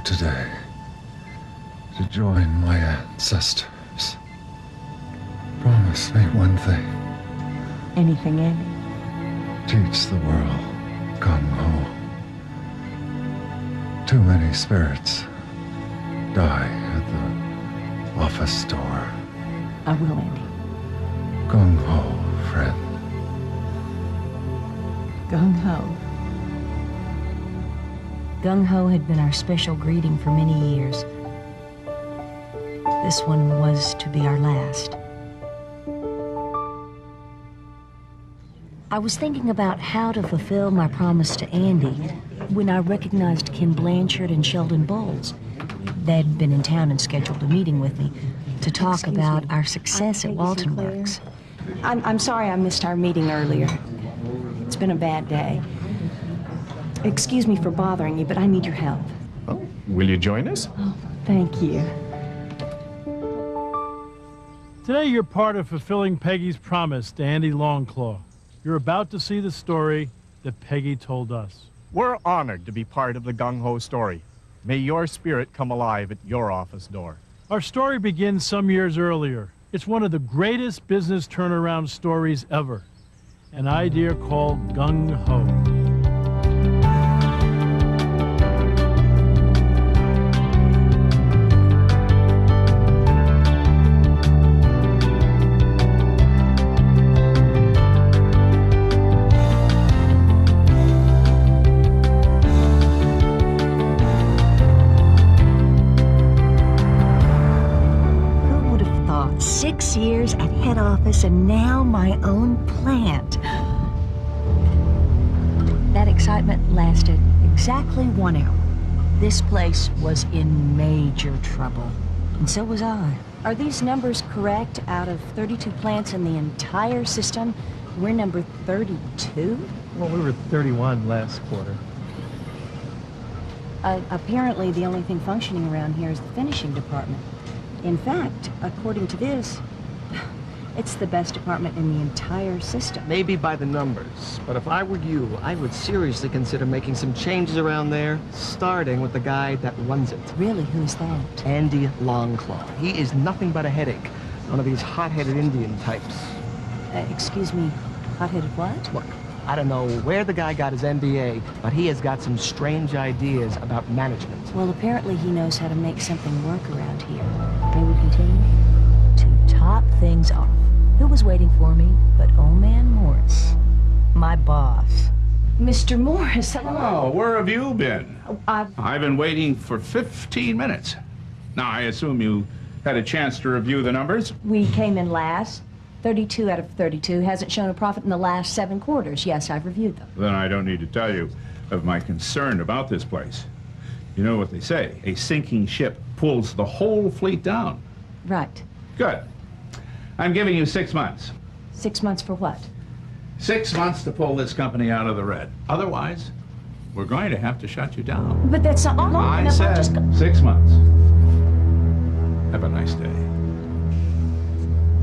today to join my ancestors. Promise me one thing. Anything, Andy? Teach the world gung-ho. Too many spirits die at the office door. I will, Andy. Gung-ho, friend. Gung-ho. Gung-ho had been our special greeting for many years. This one was to be our last. I was thinking about how to fulfill my promise to Andy when I recognized Ken Blanchard and Sheldon Bowles. They'd been in town and scheduled a meeting with me to talk about our success at Walton Works. I'm sorry I missed our meeting earlier. It's been a bad day. Excuse me for bothering you, but I need your help. Oh, will you join us? Oh, thank you. Today you're part of fulfilling Peggy's promise to Andy Longclaw. You're about to see the story that Peggy told us. We're honored to be part of the gung-ho story. May your spirit come alive at your office door. Our story begins some years earlier. It's one of the greatest business turnaround stories ever. An idea called gung-ho. Years at head office and now my own plant. That excitement lasted exactly 1 hour. This place was in major trouble, and so was I. Are these numbers correct? Out of 32 plants in the entire system, we're number 32? Well, we were 31 last quarter. Apparently, the only thing functioning around here is the finishing department. In fact, according to this, it's the best department in the entire system. Maybe by the numbers, but if I were you, I would seriously consider making some changes around there, starting with the guy that runs it. Really? Who's that? Andy Longclaw. He is nothing but a headache. One of these hot-headed Indian types. Excuse me, hot-headed what? Look, I don't know where the guy got his MBA, but he has got some strange ideas about management. Well, apparently he knows how to make something work around here. May we continue? To top things off, who was waiting for me but old man Morris, my boss. Mr. Morris, hello. Oh, where have you been? I've been waiting for 15 minutes. Now, I assume you had a chance to review the numbers? We came in last. 32 out of 32 hasn't shown a profit in the last 7 quarters. Yes, I've reviewed them. Then I don't need to tell you of my concern about this place. You know what they say, a sinking ship pulls the whole fleet down. Right. Good. I'm giving you 6 months. 6 months for what? 6 months to pull this company out of the red. Otherwise, we're going to have to shut you down. But that's not long I enough. said Just 6 months. Have a nice day.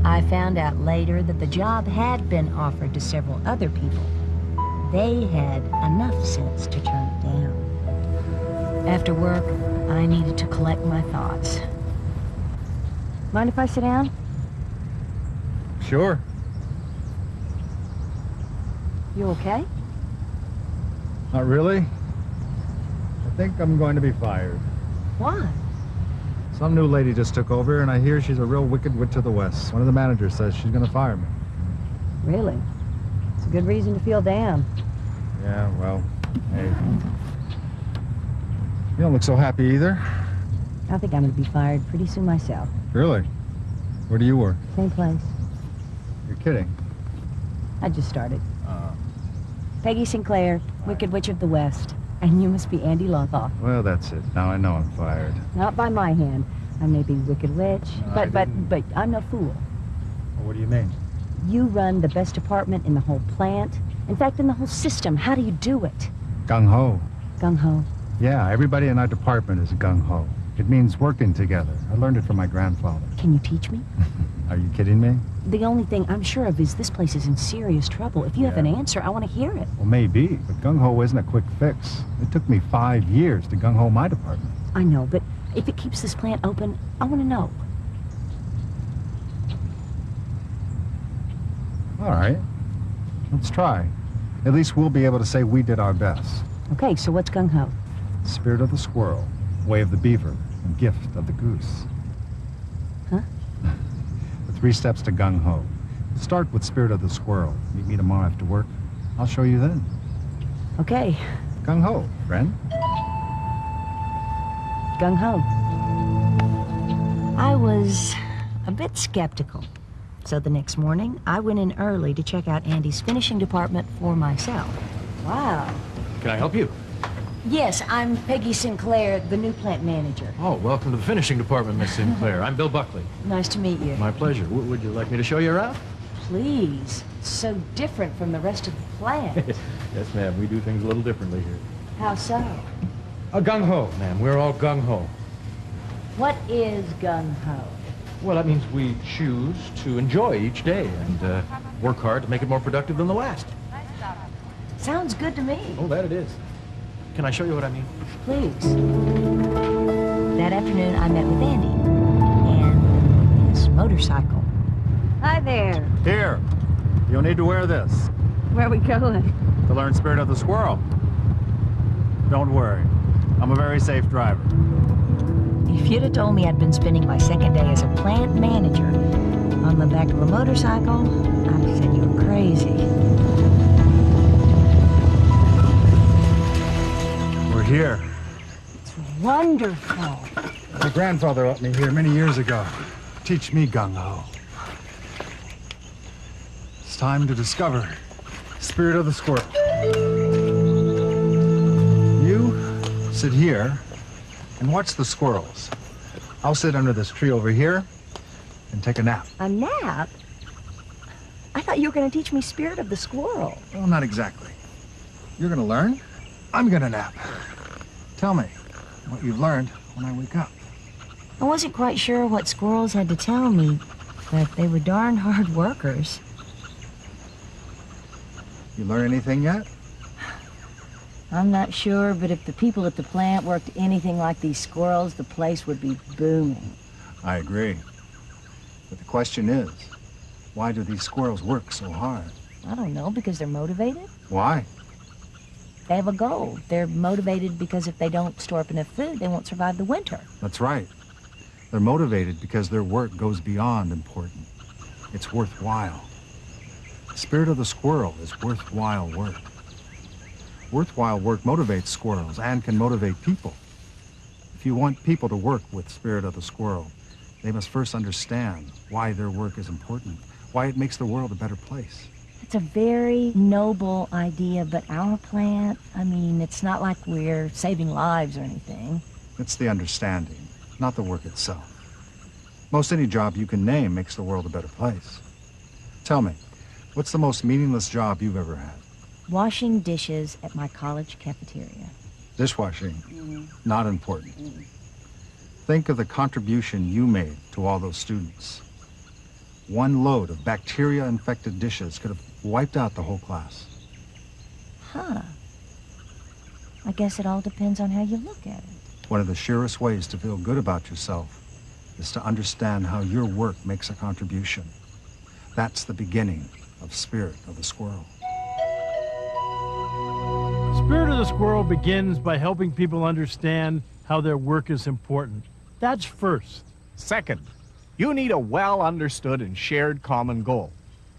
I found out later that the job had been offered to several other people. They had enough sense to turn it down. After work, I needed to collect my thoughts. Mind if I sit down? Sure. You okay? Not really. I think I'm going to be fired. Why? Some new lady just took over, and I hear she's a real wicked witch of the West. One of the managers says she's going to fire me. Really? It's a good reason to feel down. Yeah, well, hey. You don't look so happy either. I think I'm going to be fired pretty soon myself. Really? Where do you work? Same place. You're kidding. I just started. Peggy Sinclair, Wicked Witch of the West. And you must be Andy Longclaw. Well, that's it. Now I know I'm fired. Not by my hand. I may be Wicked Witch, No, but I'm no fool. Well, what do you mean? You run the best department in the whole plant. In fact, in the whole system. How do you do it? Gung-ho. Gung-ho. Yeah, everybody in our department is gung-ho. It means working together. I learned it from my grandfather. Can you teach me? Are you kidding me? The only thing I'm sure of is this place is in serious trouble. If you have an answer, I want to hear it. Well, maybe, but gung-ho isn't a quick fix. It took me 5 years to gung-ho my department. I know, but if it keeps this plant open, I want to know. All right. Let's try. At least we'll be able to say we did our best. Okay, so what's gung-ho? Spirit of the squirrel, way of the beaver, and gift of the goose. Huh? The 3 steps to gung-ho. Start with spirit of the squirrel. Meet me tomorrow after work. I'll show you then. Okay, Gung-ho, friend. gung-ho. I was a bit skeptical. So the next morning, I went in early to check out Andy's finishing department for myself. Wow. Can I help you? Yes, I'm Peggy Sinclair, the new plant manager. Oh, welcome to the finishing department, Miss Sinclair. I'm Bill Buckley. Nice to meet you. My pleasure. Would you like me to show you around? Please. It's so different from the rest of the plant. Yes, ma'am. We do things a little differently here. How so? Gung-ho, ma'am. We're all gung-ho. What is gung-ho? Well, that means we choose to enjoy each day and work hard to make it more productive than the last. Sounds good to me. Oh, that it is. Can I show you what I mean? Please. That afternoon, I met with Andy and his motorcycle. Hi there. Here. You'll need to wear this Where are we going? to learn spirit of the squirrel. Don't worry. I'm a very safe driver. If you'd have told me I'd been spending my second day as a plant manager on the back of a motorcycle, I'd have said you were crazy. We're here. It's wonderful. My grandfather let me here many years ago. Teach me gung-ho. It's time to discover spirit of the squirrel. You sit here and watch the squirrels. I'll sit under this tree over here and take a nap. A nap? I thought you were going to teach me spirit of the squirrel. Well, not exactly. You're gonna learn. I'm gonna nap. Tell me what you've learned when I wake up. I wasn't quite sure what squirrels had to tell me, but they were darn hard workers. You learn anything yet? I'm not sure, but if the people at the plant worked anything like these squirrels, the place would be booming. I agree. But the question is, why do these squirrels work so hard? I don't know, because they're motivated? Why? They have a goal. They're motivated because if they don't store up enough food, they won't survive the winter. That's right. They're motivated because their work goes beyond important. It's worthwhile. The spirit of the squirrel is worthwhile work. Worthwhile work motivates squirrels and can motivate people. If you want people to work with spirit of the squirrel, they must first understand why their work is important, why it makes the world a better place. It's a very noble idea, but our plant, I mean, it's not like we're saving lives or anything. It's the understanding, not the work itself. Most any job you can name makes the world a better place. Tell me, what's the most meaningless job you've ever had? Washing dishes at my college cafeteria. Dishwashing, not important. Think of the contribution you made to all those students. One load of bacteria-infected dishes could have wiped out the whole class. Huh. I guess it all depends on how you look at it. One of the surest ways to feel good about yourself is to understand how your work makes a contribution. That's the beginning of Spirit of the Squirrel. Spirit of the Squirrel begins by helping people understand how their work is important. That's first. Second, you need a well-understood and shared common goal.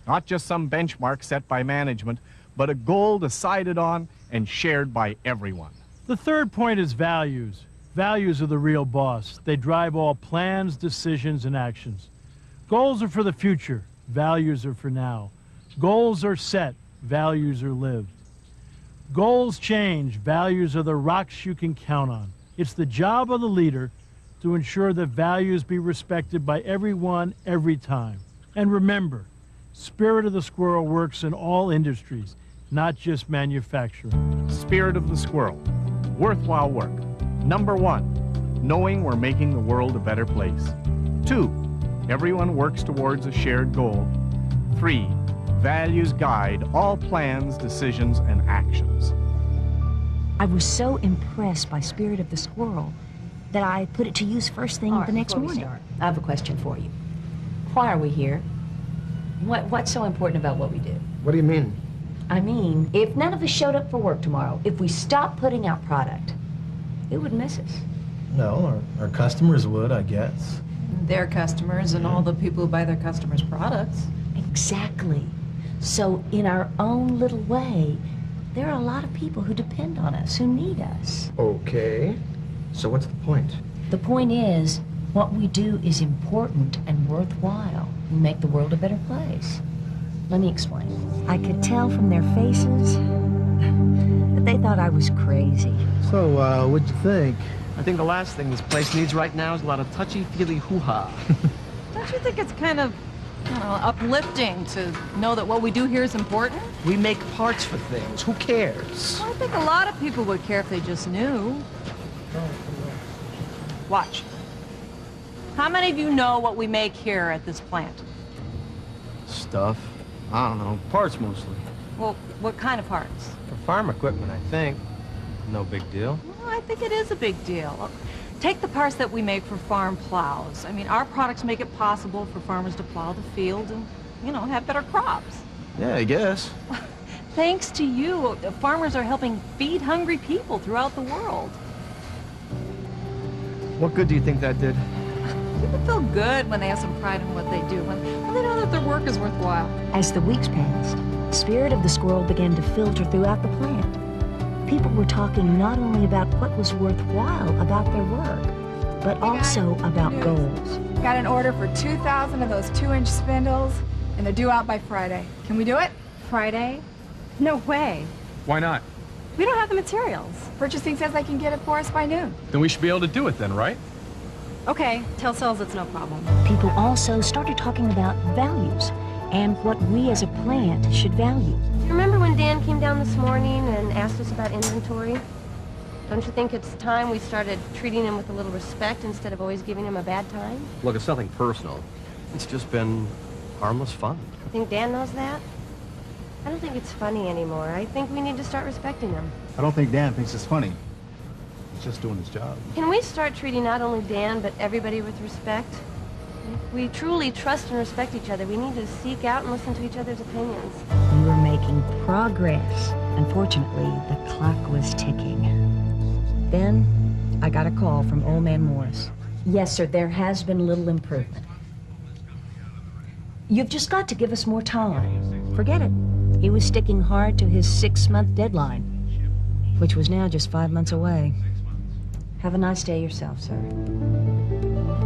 Not just some benchmark set by management, but a goal decided on and shared by everyone. The third point is values. Values are the real boss. They drive all plans, decisions, and actions. Goals are for the future. Values are for now. Goals are set. Values are lived. Goals change. Values are the rocks you can count on. It's the job of the leader to ensure that values be respected by everyone, every time. And remember, Spirit of the Squirrel works in all industries, not just manufacturing. Spirit of the Squirrel. Worthwhile work. Number 1, knowing we're making the world a better place. 2, everyone works towards a shared goal. 3, values guide all plans, decisions, and actions. I was so impressed by Spirit of the Squirrel that I put it to use first thing the next morning. I have a question for you. Why are we here? What's so important about what we do? What do you mean? I mean, if none of us showed up for work tomorrow, if we stopped putting out product, who would miss us? No, our customers would, I guess. Their customers and all the people who buy their customers' products. Exactly. So in our own little way, there are a lot of people who depend on us, who need us. Okay. So what's the point? The point is, what we do is important and worthwhile. We make the world a better place. Let me explain. I could tell from their faces that they thought I was crazy. So, what'd you think? I think the last thing this place needs right now is a lot of touchy-feely hoo-ha. Don't you think it's kind of, I don't know, uplifting to know that what we do here is important? We make parts for things. Who cares? Well, I think a lot of people would care if they just knew. Watch. How many of you know what we make here at this plant? Stuff. I don't know. Parts mostly. Well, what kind of parts? For farm equipment, I think. No big deal. Well, I think it is a big deal. Look, take the parts that we make for farm plows. I mean, our products make it possible for farmers to plow the field and, you know, have better crops. Yeah, I guess. Thanks to you, farmers are helping feed hungry people throughout the world. What good do you think that did? People feel good when they have some pride in what they do, when they know that their work is worthwhile. As the weeks passed, the spirit of the squirrel began to filter throughout the plant. People were talking not only about what was worthwhile about their work, but also about goals. Got an order for 2,000 of those 2-inch spindles, and they're due out by Friday. Can we do it? Friday? No way. Why not? We don't have the materials. Purchasing says they can get it for us by noon. Then we should be able to do it then, right? Okay, tell sales it's no problem. People also started talking about values and what we as a plant should value. Do you remember when Dan came down this morning and asked us about inventory? Don't you think it's time we started treating him with a little respect instead of always giving him a bad time? Look, it's nothing personal. It's just been harmless fun. You think Dan knows that? I don't think it's funny anymore. I think we need to start respecting him. I don't think Dan thinks it's funny. He's just doing his job. Can we start treating not only Dan, but everybody with respect? If we truly trust and respect each other, we need to seek out and listen to each other's opinions. We were making progress. Unfortunately, the clock was ticking. Then, I got a call from Old Man Morris. Yes, sir, there has been little improvement. You've just got to give us more time. Forget it. He was sticking hard to his 6-month deadline, which was now just 5 months away. Have a nice day yourself, sir.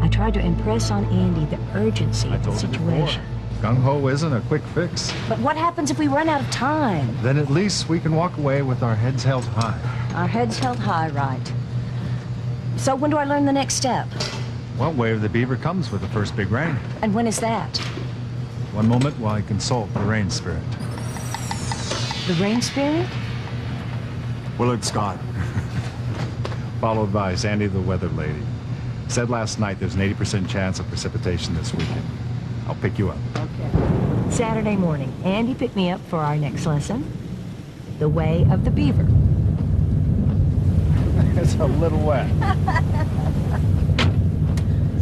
I tried to impress on Andy the urgency of the situation. Gung-ho isn't a quick fix. But what happens if we run out of time? Then at least we can walk away with our heads held high. Our heads held high, right. So when do I learn the next step? Well, Way of the Beaver comes with the first big rain. And when is that? One moment while I consult the rain spirit. The rain spirit? Willard Scott. Followed by Sandy the Weather Lady. Said last night there's an 80% chance of precipitation this weekend. I'll pick you up. Okay. Saturday morning, Andy picked me up for our next lesson. The Way of the Beaver. It's a little wet.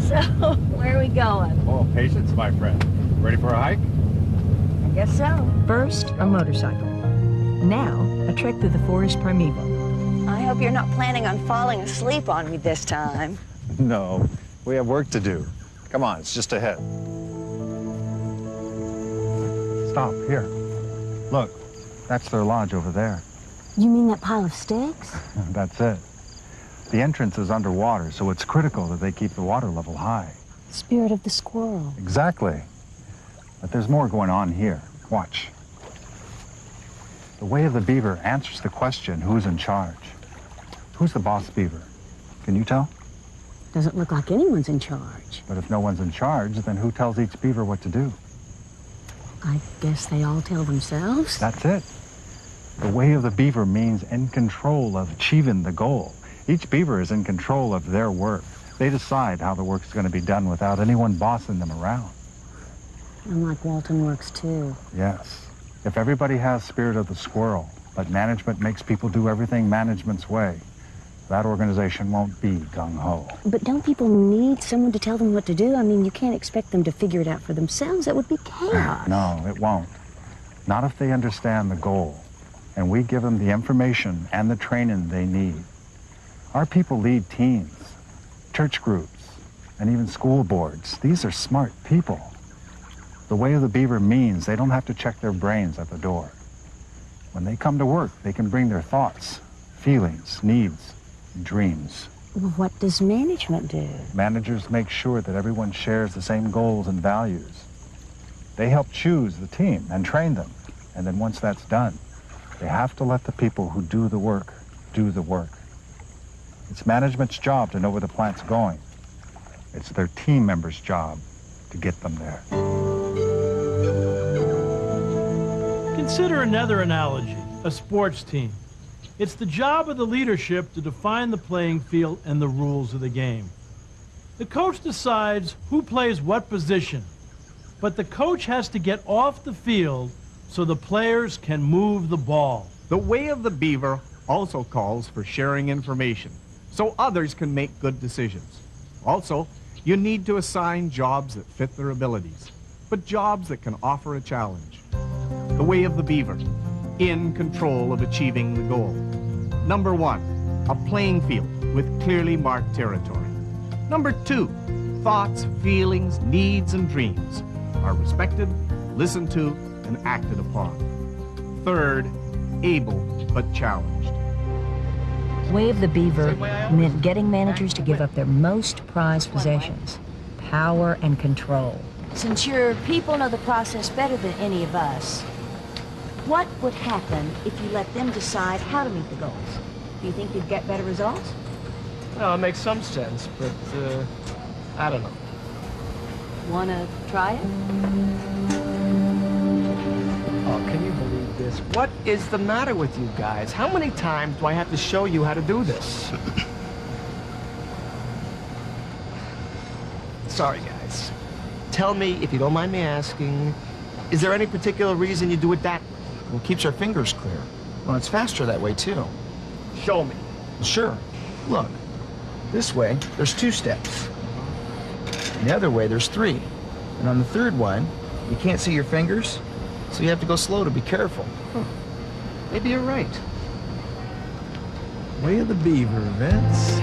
So, where are we going? Oh, patience, my friend. Ready for a hike? I guess so. First, a motorcycle. Now, a trek through the forest primeval. I hope you're not planning on falling asleep on me this time. No, we have work to do. Come on, it's just ahead. Stop, here. Look, that's their lodge over there. You mean that pile of sticks? That's it. The entrance is underwater, so it's critical that they keep the water level high. Spirit of the squirrel. Exactly. But there's more going on here. Watch. The Way of the Beaver answers the question, who's in charge? Who's the boss beaver? Can you tell? Doesn't look like anyone's in charge. But if no one's in charge, then who tells each beaver what to do? I guess they all tell themselves. That's it. The Way of the Beaver means in control of achieving the goal. Each beaver is in control of their work. They decide how the work's going to be done without anyone bossing them around. And like Walton Works, too. Yes. If everybody has spirit of the squirrel, but management makes people do everything management's way, that organization won't be gung-ho. But don't people need someone to tell them what to do? I mean, you can't expect them to figure it out for themselves. That would be chaos. No, it won't. Not if they understand the goal, and we give them the information and the training they need. Our people lead teams, church groups, and even school boards. These are smart people. The way of the beaver means they don't have to check their brains at the door. When they come to work, they can bring their thoughts, feelings, needs, and dreams. What does management do? Managers make sure that everyone shares the same goals and values. They help choose the team and train them. And then once that's done, they have to let the people who do the work do the work. It's management's job to know where the plant's going. It's their team members' job to get them there. Consider another analogy, a sports team. It's the job of the leadership to define the playing field and the rules of the game. The coach decides who plays what position, but the coach has to get off the field so the players can move the ball. The way of the beaver also calls for sharing information so others can make good decisions. Also, you need to assign jobs that fit their abilities, but jobs that can offer a challenge. The way of the beaver, in control of achieving the goal. Number 1, a playing field with clearly marked territory. Number 2, thoughts, feelings, needs, and dreams are respected, listened to, and acted upon. 3rd, able but challenged. Way of the beaver meant getting managers to give up their most prized possessions, power and control. Since your people know the process better than any of us, what would happen if you let them decide how to meet the goals? Do you think you'd get better results? Well, it makes some sense, but, I don't know. Wanna try it? Oh, can you believe this? What is the matter with you guys? How many times do I have to show you how to do this? Sorry, guys. Tell me, if you don't mind me asking, is there any particular reason you do it that way? Well, it keeps our fingers clear. Well, it's faster that way, too. Show me. Sure. Look, this way, there's 2 steps. And the other way, there's 3. And on the 3rd one, you can't see your fingers, so you have to go slow to be careful. Huh. Maybe you're right. Way of the beaver, Vince.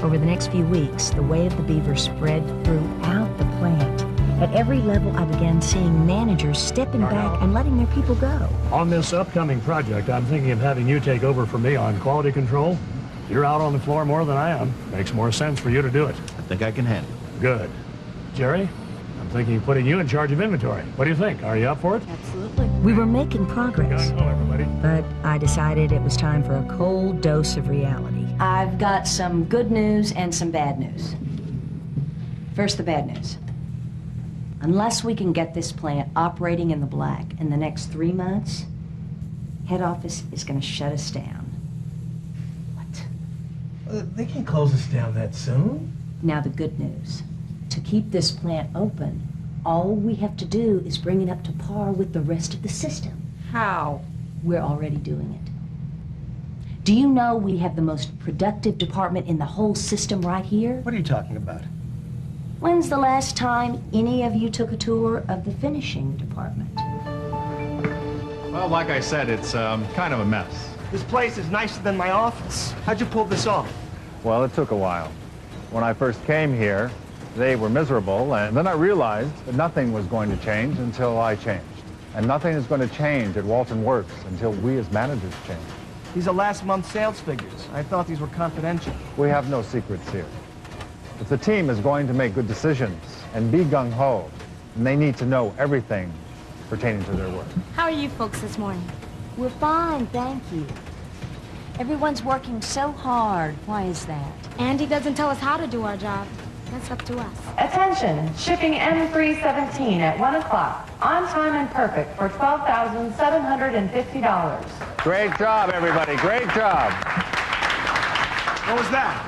Over the next few weeks, the way of the beaver spread throughout the plant. At every level, I began seeing managers stepping back and letting their people go. On this upcoming project, I'm thinking of having you take over for me on quality control. You're out on the floor more than I am. Makes more sense for you to do it. I think I can handle it. Good. Jerry, I'm thinking of putting you in charge of inventory. What do you think? Are you up for it? Absolutely. We were making progress, everybody. but I decided it was time for a cold dose of reality. I've got some good news and some bad news. First, the bad news. Unless we can get this plant operating in the black in the next 3 months, head office is going to shut us down. They can't close us down that soon. Now, the good news. To keep this plant open, all we have to do is bring it up to par with the rest of the system. How? We're already doing it. Do you know we have the most productive department in the whole system right here? What are you talking about? When's the last time any of you took a tour of the finishing department? Well, like I said, it's kind of a mess. This place is nicer than my office. How'd you pull this off? Well, it took a while. When I first came here, they were miserable, and then I realized that nothing was going to change until I changed. And nothing is going to change at Walton Works until we as managers change. These are last month's sales figures. I thought these were confidential. We have no secrets here. If the team is going to make good decisions and be gung-ho, then they need to know everything pertaining to their work. How are you folks this morning? We're fine, thank you. Everyone's working so hard. Why is that? Andy doesn't tell us how to do our job. That's up to us. Attention, shipping M317 at 1 o'clock. On time and perfect for $12,750. Great job, everybody. Great job. What was that?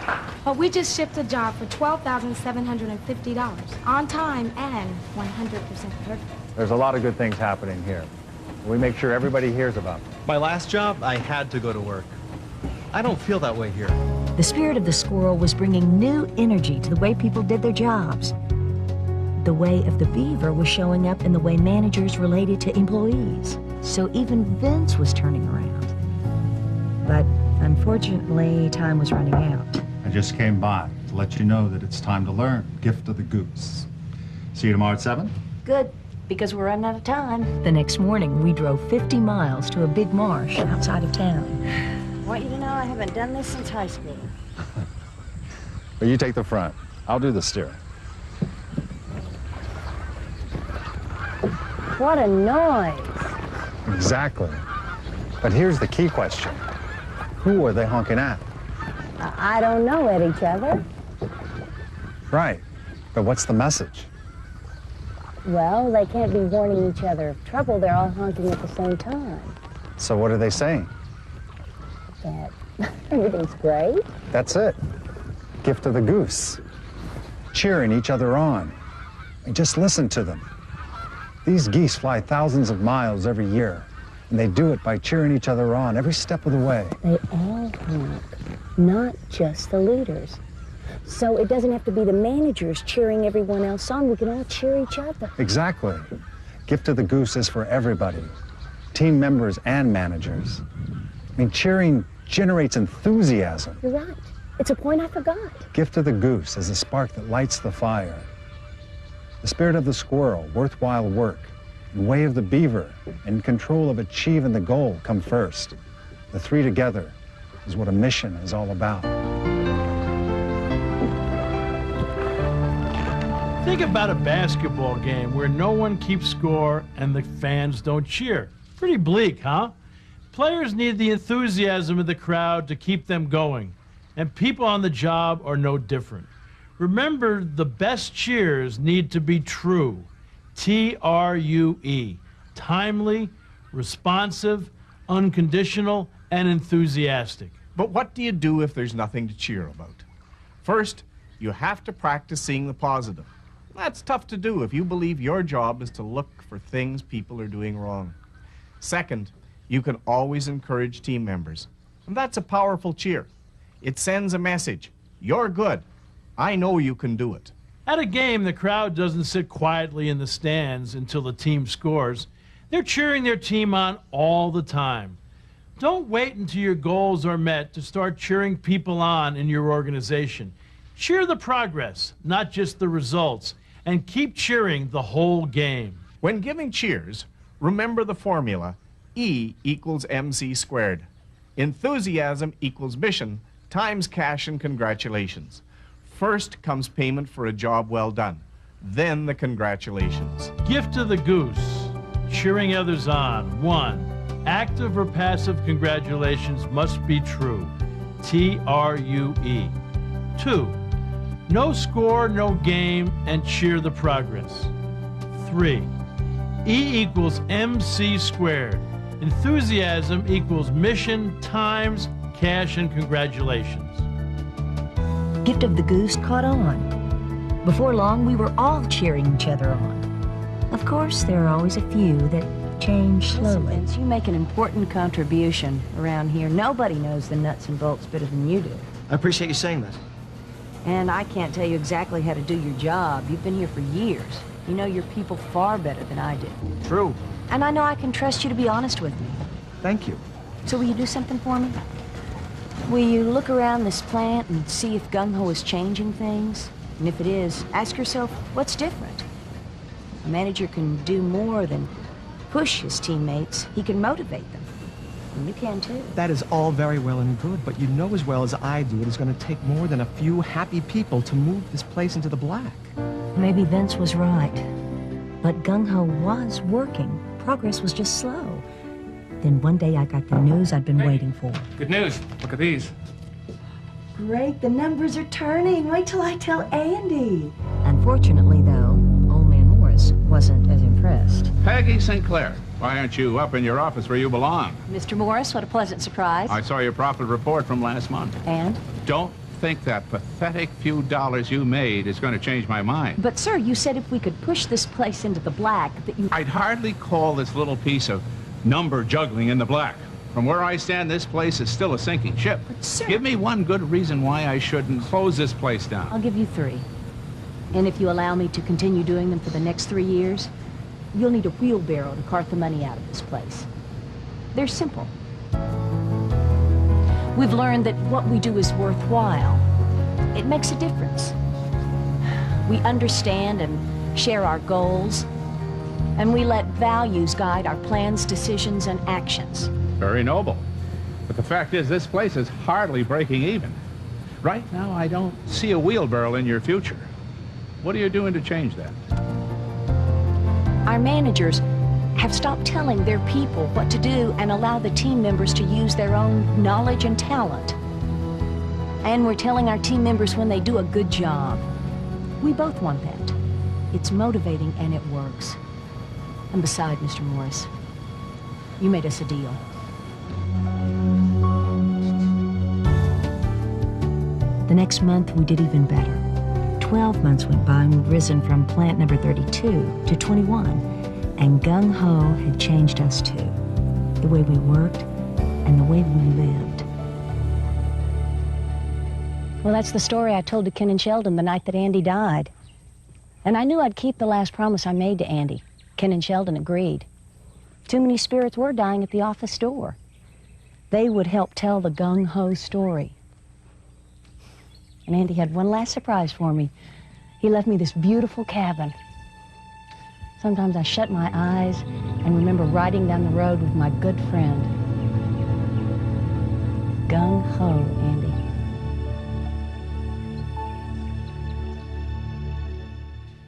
But we just shipped a job for $12,750. On time and 100% perfect. There's a lot of good things happening here. We make sure everybody hears about them. My last job, I had to go to work. I don't feel that way here. The spirit of the squirrel was bringing new energy to the way people did their jobs. The way of the beaver was showing up in the way managers related to employees. So even Vince was turning around. But unfortunately, time was running out. I just came by to let you know that it's time to learn. Gift of the Goose. See you tomorrow at 7? Good, because we're running out of time. The next morning, we drove 50 miles to a big marsh outside of town. I want you to know I haven't done this since high school. Well, you take the front. I'll do the steering. What a noise. Exactly. But here's the key question. Who are they honking at? I don't know at each other. Right. But what's the message? Well, they can't be warning each other of trouble. They're all honking at the same time. So what are they saying? That everything's great. That's it. Gift of the Goose. Cheering each other on. And just listen to them. These geese fly thousands of miles every year, and they do it by cheering each other on every step of the way. They all honk, not just the leaders. So it doesn't have to be the managers cheering everyone else on. We can all cheer each other. Exactly. Gift of the Goose is for everybody, team members and managers. I mean, cheering generates enthusiasm. You're right. It's a point I forgot. Gift of the Goose is the spark that lights the fire. The spirit of the squirrel, worthwhile work, and way of the beaver, and control of achieving the goal come first. The three together is what a mission is all about. Think about a basketball game where no one keeps score and the fans don't cheer. Pretty bleak, huh? Players need the enthusiasm of the crowd to keep them going, and people on the job are no different. Remember, the best cheers need to be true. T-R-U-E. Timely, responsive, unconditional, and enthusiastic. But what do you do if there's nothing to cheer about? First, you have to practice seeing the positive. That's tough to do if you believe your job is to look for things people are doing wrong. Second, you can always encourage team members. And that's a powerful cheer. It sends a message. You're good. I know you can do it. At a game, the crowd doesn't sit quietly in the stands until the team scores. They're cheering their team on all the time. Don't wait until your goals are met to start cheering people on in your organization. Cheer the progress, not just the results, and keep cheering the whole game. When giving cheers, remember the formula E equals MC squared. Enthusiasm equals mission times cash and congratulations. First comes payment for a job well done, then the congratulations. Gift of the Goose. Cheering others on. 1. Active or passive congratulations must be true. T-R-U-E. 2. No score, no game, and cheer the progress. 3. E equals MC squared. Enthusiasm equals mission times cash and congratulations. Gift of the Goose caught on. Before long, we were all cheering each other on. Of course, there are always a few that change slowly. Listen, Vince, you make an important contribution around here. Nobody knows the nuts and bolts better than you do. I appreciate you saying that. And I can't tell you exactly how to do your job. You've been here for years. You know your people far better than I do. True. And I know I can trust you to be honest with me. Thank you. So will you do something for me? Will you look around this plant and see if gung-ho is changing things? And if it is, ask yourself, what's different? A manager can do more than push his teammates. He can motivate them. And you can too. That is all very well and good, but you know as well as I do it is going to take more than a few happy people to move this place into the black. Maybe Vince was right. But gung-ho was working. Progress was just slow. Then one day I got the news I'd been waiting for. Good news. Look at these. Great, the numbers are turning. Wait till I tell Andy. Unfortunately, though, old man Morris wasn't as impressed. Peggy Sinclair, why aren't you up in your office where you belong? Mr. Morris, what a pleasant surprise. I saw your profit report from last month. And? Don't think that pathetic few dollars you made is going to change my mind. But, sir, you said if we could push this place into the black, that you... I'd hardly call this little piece of number juggling in the black. From where I stand, this place is still a sinking ship. But, sir... Give me one good reason why I shouldn't close this place down. I'll give you 3. And if you allow me to continue doing them for the next 3 years, you'll need a wheelbarrow to cart the money out of this place. They're simple. We've learned that what we do is worthwhile. It makes a difference. We understand and share our goals, and we let values guide our plans, decisions, and actions. Very noble. But the fact is, this place is hardly breaking even. Right now, I don't see a wheelbarrow in your future. What are you doing to change that? Our managers have stopped telling their people what to do and allow the team members to use their own knowledge and talent. And we're telling our team members when they do a good job. We both want that. It's motivating and it works. And beside, Mr. Morris, you made us a deal. The next month, we did even better. 12 months went by and we'd risen from plant number 32 to 21. And gung-ho had changed us too. The way we worked and the way we lived. Well, that's the story I told to Ken and Sheldon the night that Andy died. And I knew I'd keep the last promise I made to Andy. Ken and Sheldon agreed. Too many spirits were dying at the office door. They would help tell the gung-ho story. And Andy had one last surprise for me. He left me this beautiful cabin. Sometimes I shut my eyes and remember riding down the road with my good friend. Gung-ho, Andy.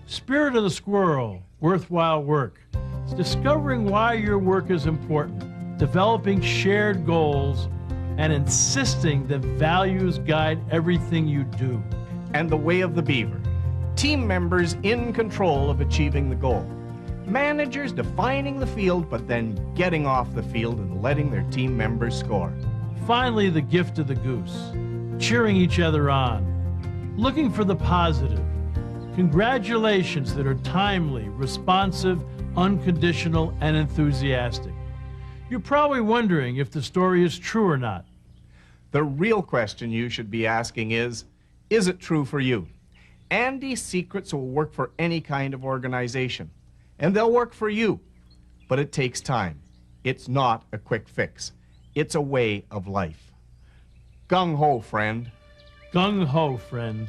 Spirit of the Squirrel, worthwhile work. It's discovering why your work is important, developing shared goals, and insisting that values guide everything you do. And the way of the beaver. Team members in control of achieving the goal. Managers defining the field, but then getting off the field and letting their team members score. Finally, the gift of the goose. Cheering each other on. Looking for the positive. Congratulations that are timely, responsive, unconditional, and enthusiastic. You're probably wondering if the story is true or not. The real question you should be asking is it true for you? Andy's secrets will work for any kind of organization, and they'll work for you, but it takes time. It's not a quick fix. It's a way of life. Gung-ho, friend. Gung-ho, friend.